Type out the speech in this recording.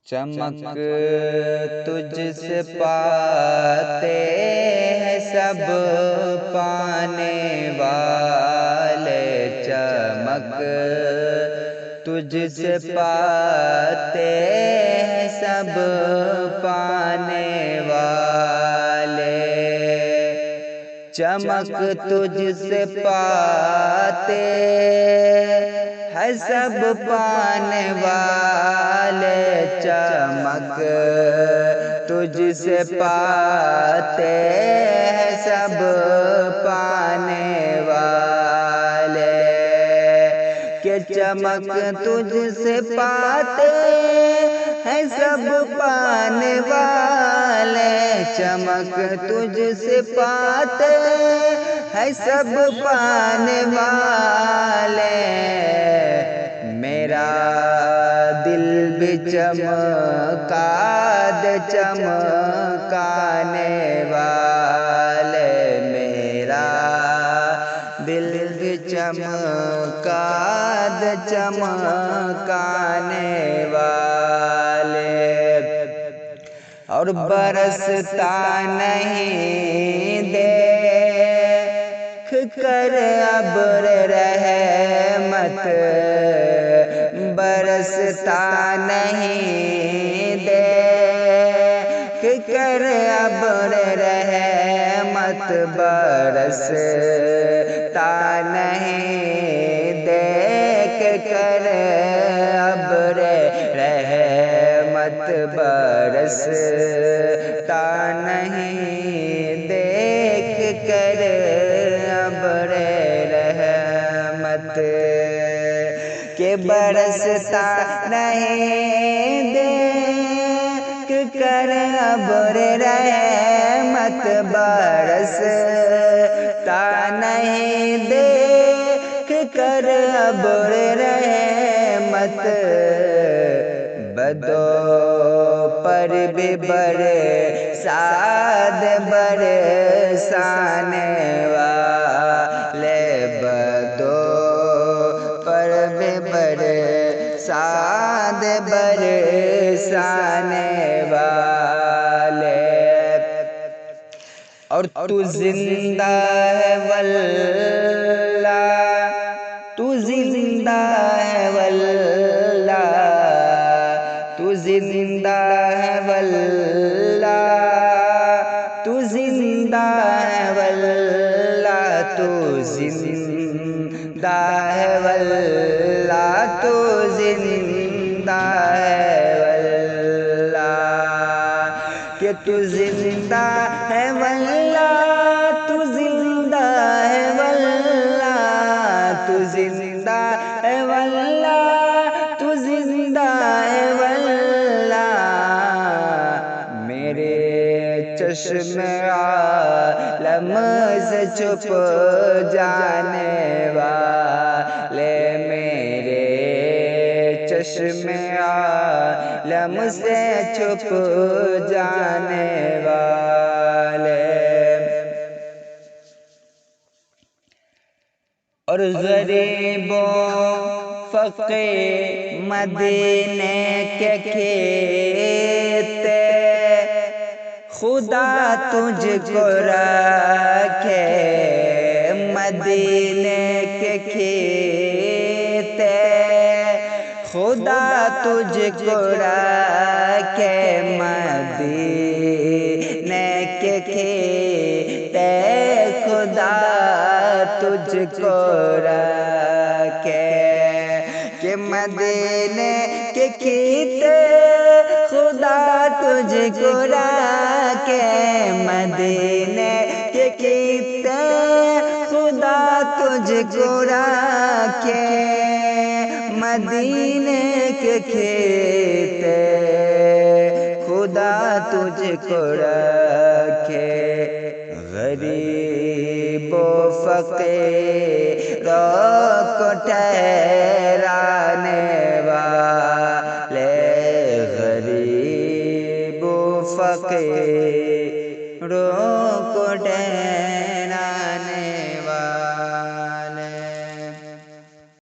چمک تجھ سے پاتے ہیں سب پانے والے، چمک تجھ سے پاتے ہیں سب پانے والے، چمک تجھ سے پاتے ہیں سب پانے والے، چمک تجھ سے پاتے ہیں سب پانے والے، کہ چمک تجھ سے پاتے ہیں سب پانے والے، چمک تجھ سے پاتے ہیں سب پانے والے، میرا دل بھی چمکا دے چمکانے والے، میرا دل بھی چمکا دے چمکانے والے، اور برستا نہیں دیکھ کر ابر رحمت، برستا نہیں دیکھ کر ابر رحمت، برستا نہیں دیکھ کر ابر رحمت، برستا نہیں دیکھ کر ابر رحمت، کہ برستا نہیں دیکھ کر ابر رحمت، برستا نہیں دیکھ کر ابر رحمت، بدو پر بھی برساد برسانے والے، بدو پر بھی برساد برسانے والے، اور تو زندہ ہے واللہ، تو زندہ ہے واللہ، تو زندہ ہے واللہ، تو زندہ ہے واللہ، تو زندہ ہے واللہ، تو زندہ ہے واللہ، کہ تو زندہ ہے واللہ، تو زندہ ہے واللہ، تو زندہ ہے واللہ، تو زندہ ہے واللہ، میرے چشم عالم سے چھپ جانے والے، میرے چشم عالم سے چھپ جانے والے، اور غریبوں فقیر مدینے کے کھیت، خدا تجھ کو رکھے مدینے کے کھیت، خدا تجھ کو رکھے مدینے کے کھیت، خدا تجھ کو رکھے، کہ مدینے کے کھیت خدا تجھ کو رکھے، مدینے کے کھیت خدا تجھ کو رکھے، مدینے کے کھیت خدا تجھ کو رکھے، غریب و فقیر کو ٹھہرا